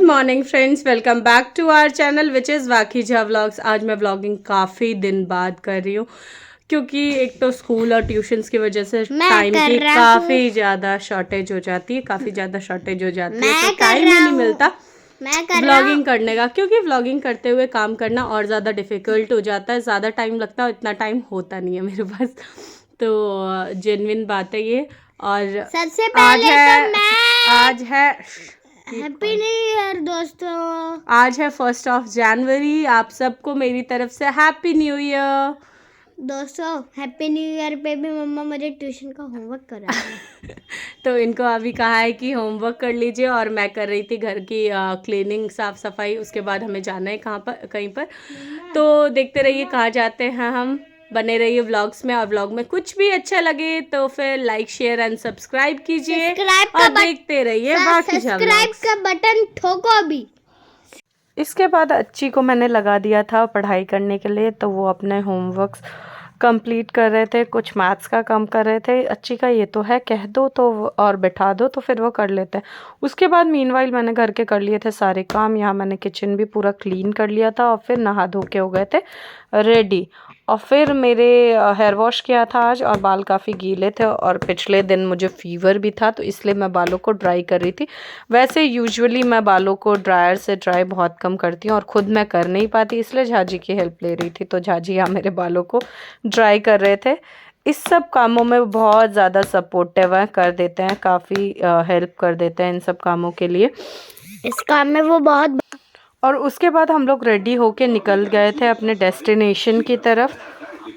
Morning friends, welcome back to our channel which is Wakija vlogs. आज मैं vlogging काफ़ी दिन बाद कर रही हूँ क्योंकि एक तो स्कूल और ट्यूशन्स की वजह से टाइम की काफ़ी ज़्यादा शॉर्टेज हो जाती है, तो टाइम ही नहीं मिलता व्लॉगिंग करने का, क्योंकि व्लॉगिंग करते हुए काम करना और ज़्यादा डिफ़िकल्ट हो जाता है, ज़्यादा टाइम लगता है, इतना टाइम होता नहीं है मेरे पास। तो जेन्युइन बात है ये। और सबसे पहले आज है हैप्पी न्यू ईयर दोस्तों। आज है 1 जनवरी। आप सबको मेरी तरफ से हैप्पी न्यू ईयर। दोस्तों हैप्पी न्यू ईयर पे भी मम्मा मुझे ट्यूशन का होमवर्क करा रही है। तो इनको अभी कहा है कि होमवर्क कर लीजिए और मैं कर रही थी घर की क्लीनिंग, साफ़ सफाई। उसके बाद हमें जाना है कहीं पर, तो देखते रहिए कहाँ जाते हैं हम। बने रहिए व्लॉग्स में, और व्लॉग में कुछ भी अच्छा लगे तो फिर लाइक शेयर एंड सब्सक्राइब कीजिए और देखते रहिए बाकी सब्सक्राइब का बटन ठोको अभी। इसके बाद अच्छी को मैंने लगा दिया था पढ़ाई करने के लिए, तो वो अपने होमवर्क्स कंप्लीट कर रहे थे, कुछ मैथ्स का काम कर रहे थे। अच्छी का ये तो है, कह दो तो और बैठा दो तो फिर वो कर लेते हैं। उसके बाद मीनवाइल मैंने घर के कर लिए थे सारे काम। यहाँ मैंने किचन भी पूरा क्लीन कर लिया था और फिर नहा धो के हो गए थे रेडी। और फिर मेरे हेयर वॉश किया था आज, और बाल काफ़ी गीले थे और पिछले दिन मुझे फ़ीवर भी था, तो इसलिए मैं बालों को ड्राई कर रही थी। वैसे यूजुअली मैं बालों को ड्रायर से ड्राई बहुत कम करती हूँ और ख़ुद मैं कर नहीं पाती, इसलिए झाजी की हेल्प ले रही थी। तो झाजी यहाँ मेरे बालों को ड्राई कर रहे थे। इस सब कामों में बहुत ज़्यादा सपोर्टिव है, कर देते हैं, काफ़ी हेल्प कर देते हैं इन सब कामों के लिए। इस काम में वो बहुत। और उसके बाद हम लोग रेडी होके निकल गए थे अपने डेस्टिनेशन की तरफ,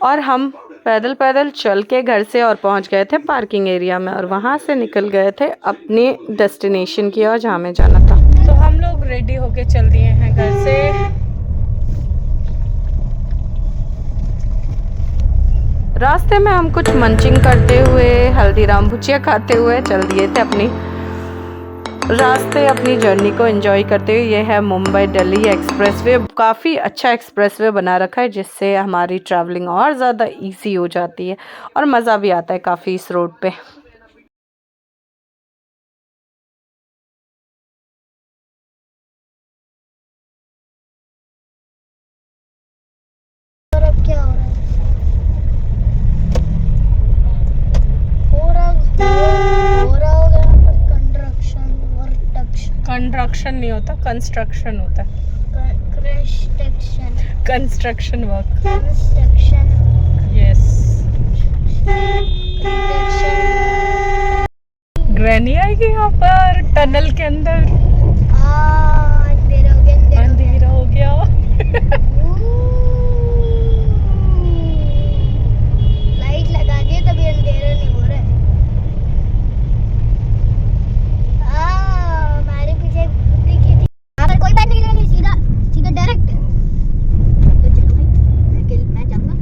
और हम पैदल पैदल चल के घर से और पहुंच गए थे पार्किंग एरिया में, और वहां से निकल गए थे अपने डेस्टिनेशन की ओर जहाँ हमें जाना था। तो हम लोग रेडी होके चल दिए हैं घर से। रास्ते में हम कुछ मंचिंग करते हुए, हल्दीराम भुजिया खाते हुए चल दिए थे अपनी जर्नी को एंजॉय करते हुए। ये है मुंबई दिल्ली एक्सप्रेसवे। काफ़ी अच्छा एक्सप्रेसवे बना रखा है, जिससे हमारी ट्रैवलिंग और ज़्यादा इजी हो जाती है और मज़ा भी आता है काफ़ी इस रोड पे। और अब क्या हो रहा होगा यहाँ पर कंस्ट्रक्शन नहीं होता, कंस्ट्रक्शन होता है। Construction work. यस। ग्रैनी आएगी यहाँ पर टनल के अंदर। अंधेरा हो गया। लाइट लगा दिए तभी अंधेरा नहीं हो रहा है। हमारे पीछे देखिए, यहाँ पर कोई बात नहीं लेनी, सीधा सीधा डायरेक्ट। तो चलो भाई, मैं जाऊंगा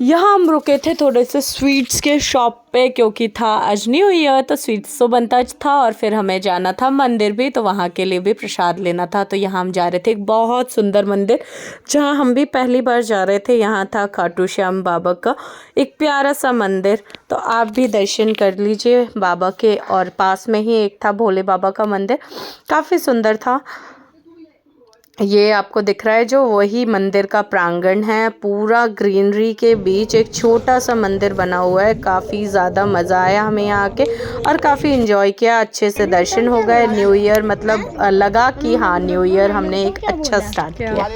यहाँ हम रुके थे थोड़े से स्वीट्स के शॉप पे, क्योंकि था आज न्यू ईयर, तो स्वीट्स तो बनता था, और फिर हमें जाना था मंदिर भी, तो वहाँ के लिए भी प्रसाद लेना था। तो यहाँ हम जा रहे थे एक बहुत सुंदर मंदिर, जहाँ हम भी पहली बार जा रहे थे। यहाँ था खाटू श्याम बाबा का एक प्यारा सा मंदिर, तो आप भी दर्शन कर लीजिए बाबा के। और पास में ही एक था भोले बाबा का मंदिर, काफ़ी सुंदर था। ये आपको दिख रहा है जो, वही मंदिर का प्रांगण है। पूरा ग्रीनरी के बीच एक छोटा सा मंदिर बना हुआ है। काफ़ी ज़्यादा मज़ा आया हमें यहाँ आके और काफ़ी इन्जॉय किया, अच्छे से दर्शन हो गए। न्यू ईयर मतलब लगा कि हाँ न्यू ईयर हमने एक अच्छा स्टार्ट किया।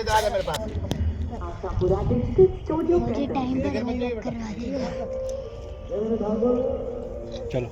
चलो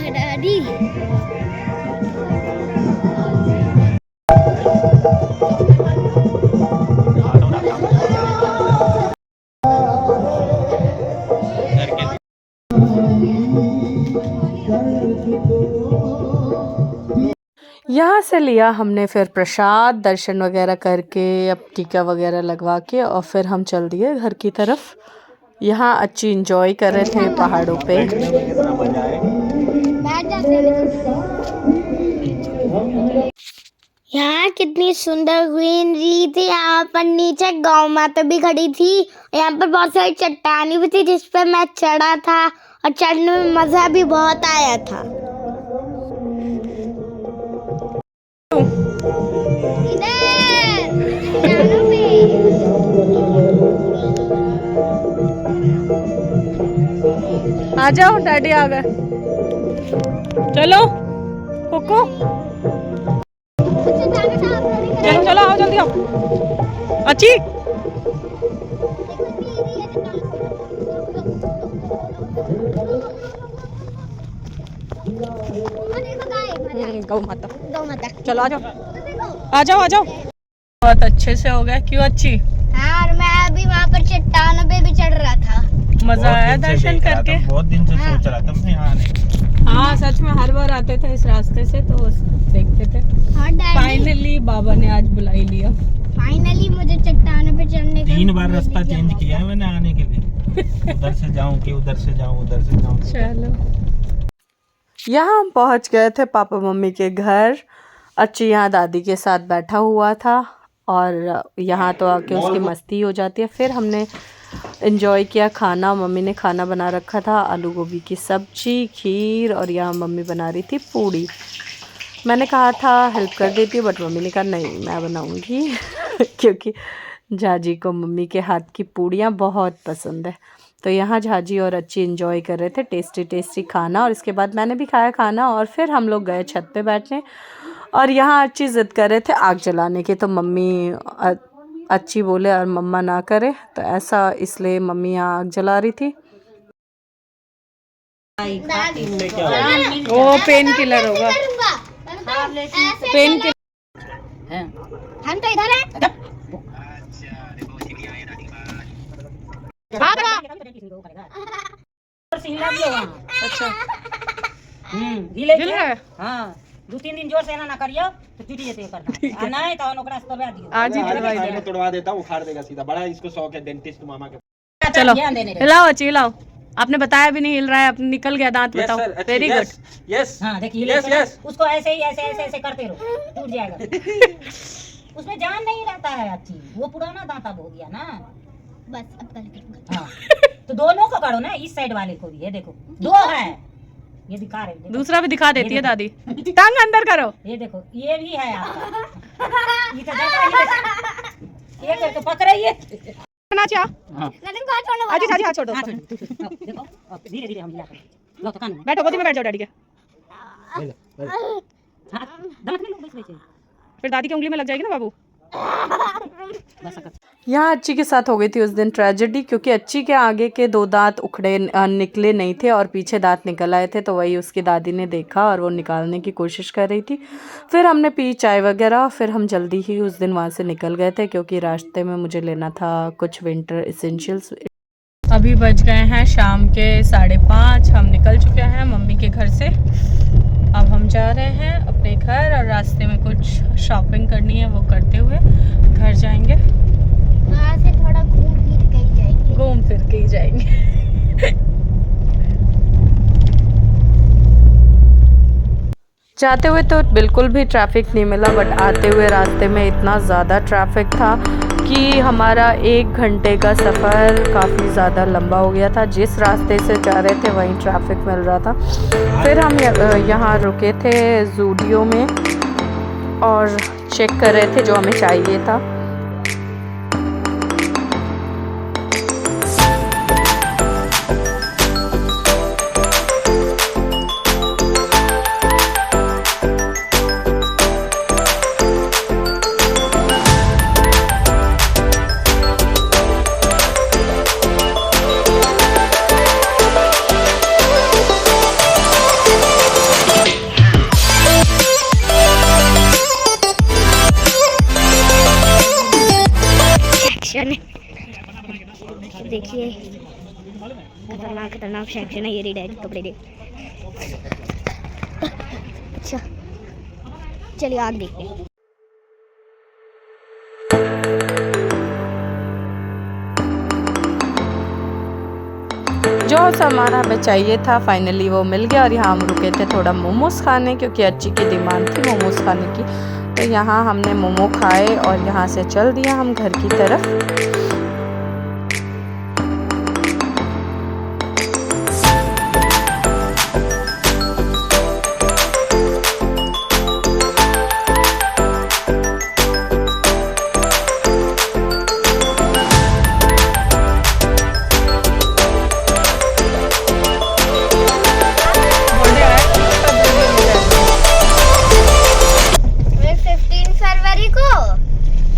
डैडी यहाँ से लिया हमने फिर प्रसाद, दर्शन वगैरह करके, अब टीका वगैरह लगवा के और फिर हम चल दिए घर की तरफ। यहाँ अच्छी इंजॉय कर रहे थे पहाड़ों पे। बैठ जाते हैं। यहाँ कितनी सुंदर ग्रीनरी थी। यहाँ पर नीचे गौ माता भी खड़ी थी। यहाँ पर बहुत सारी चट्टानी भी थी जिस पर मैं चढ़ा था और चढ़ने में मजा भी बहुत आया था। आ जाओ, डैडी आ गए। चलो कोको, चलो चलो, आओ जल्दी आओ। अच्छी गौ माता, चलो आ जाओ आ जाओ आ जाओ। बहुत अच्छे से हो गया। क्यों अच्छी? हाँ, और मैं अभी वहाँ पर चट्टानों पे भी चढ़ रहा था। मजा आया दर्शन करके। बहुत दिन से सोच रहा था मैं यहाँ आने का। हाँ सच में, हर बार आते थे इस रास्ते से तो देखते थे। हाँ, फाइनली बाबा ने आज बुला ही लिया। फाइनली मुझे चट्टानों पे चढ़ने का 3 बार रास्ता चेंज किया है मैंने आने के लिए। उधर से जाऊं कि उधर से जाऊं, उधर से जाऊं। चलो, यहाँ हम पहुँच गए थे पापा मम्मी के घर। अच्छी यहाँ दादी के साथ बैठा हुआ था और यहाँ तो आके उसकी मस्ती हो जाती है। फिर हमने एंजॉय किया खाना। मम्मी ने खाना बना रखा था, आलू गोभी की सब्जी, खीर, और यहाँ मम्मी बना रही थी पूड़ी। मैंने कहा था हेल्प कर देती हूँ, बट मम्मी ने कहा नहीं मैं बनाऊँगी क्योंकि झाजी को मम्मी के हाथ की पूड़ियाँ बहुत पसंद है। तो यहाँ झाजी और अच्छी एंजॉय कर रहे थे टेस्टी टेस्टी खाना, और इसके बाद मैंने भी खाया खाना और फिर हम लोग गए छत पे बैठने। और यहाँ अच्छी ज़िद कर रहे थे आग जलाने की, तो मम्मी अच्छी बोले और मम्मा ना करे, तो ऐसा इसलिए मम्मी यहाँ आग जला रही थी। वो पेन किलर होगा, पेन किलर। हम तो इधर हैं। अच्छा, ढीले है। हाँ, 2-3 दिन जोर से ना करियो तो टूट जेते करना। नहीं तो ओकरा से तोड़वा दियो। आज ही दिलवाई दे। तोड़वा देता हूं, उखाड़ देगा सीधा। बड़ा इसको शौक है डेंटिस्ट मामा के। चलो हिलाओ अच्छी हिलाओ। आपने बताया भी नहीं हिल रहा है, अब निकल गया दांत। बताओ। Very good. यस हाँ देखिए, यस यस। उसको ऐसे ही ऐसे करते रहो, टूट जाएगा। उसमें जान नहीं रहता है अच्छी, वो पुराना दांत अब हो गया ना। बस अब कल करूंगा। हाँ, तो दोनों को करो ना, इस साइड वाले को भी। ये देखो 2 है, ये दिखा रहे हो। दूसरा भी दिखा देती है दादी। टांग अंदर करो। ये देखो, ये भी है आपका। ये तो देखो, ये करके पकड़िए। ना चाह। हाँ, आजी झाजी हाथ छोड़ दो। देखो अब धीरे धीरे हम लिया करेंगे। लो तो कान में बैठो, गोदी में बैठ जाओ डैडी के। हाथ दांत में लो, बीच फिर दादी की उंगली में लग जाएगी ना बाबू। बस कर। यहाँ अच्छी के साथ हो गई थी उस दिन ट्रेजेडी, क्योंकि अच्छी के आगे के 2 दांत उखड़े निकले नहीं थे और पीछे दांत निकल आए थे, तो वही उसकी दादी ने देखा और वो निकालने की कोशिश कर रही थी। फिर हमने पी चाय वगैरह, फिर हम जल्दी ही उस दिन वहाँ से निकल गए थे क्योंकि रास्ते में मुझे लेना था कुछ विंटर एसेंशियल्स। अभी बज गए हैं शाम के 5:30। हम निकल चुके हैं मम्मी के घर से। अब हम जा रहे हैं अपने घर और रास्ते में कुछ शॉपिंग करनी है, वो करते हुए घर जाएंगे। वहाँ से थोड़ा घूम फिर के ही जाएंगे। जाते हुए तो बिल्कुल भी ट्रैफिक नहीं मिला, बट आते हुए रास्ते में इतना ज़्यादा ट्रैफिक था कि हमारा 1 घंटे का सफ़र काफ़ी ज़्यादा लंबा हो गया था। जिस रास्ते से जा रहे थे वहीं ट्रैफिक मिल रहा था। फिर हम यहाँ रुके थे ज़ूडियो में और चेक कर रहे थे जो हमें चाहिए था। देखिए खतरनाक सेक्शन है ये। रीड है कपड़े दे। अच्छा चलिए आगे देखते हैं। जो सामान हमें चाहिए था फाइनली वो मिल गया और यहाँ हम रुके थे थोड़ा मोमोज खाने, क्योंकि अच्छी की डिमांड थी मोमोज खाने की। तो यहाँ हमने मोमो खाए और यहाँ से चल दिया हम घर की तरफ।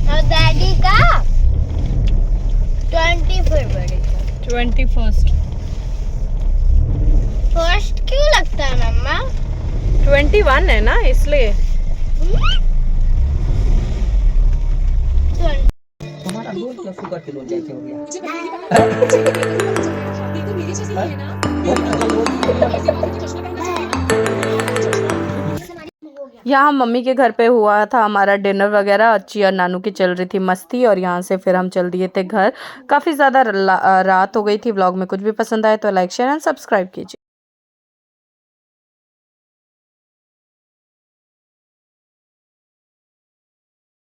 और डैडी का 20 फरवरी को। 21st फर्स्ट क्यों लगता है मम्मा? 21 है ना, इसलिए। तुम्हारा रोल क्या शुगर के रोल जैसे हो गया। यहाँ मम्मी के घर पे हुआ था हमारा डिनर वगैरह। अच्छी और नानू की चल रही थी मस्ती और यहाँ से फिर हम चल दिए थे घर। काफ़ी ज़्यादा रात हो गई थी। व्लॉग में कुछ भी पसंद आए तो लाइक शेयर एंड सब्सक्राइब कीजिए।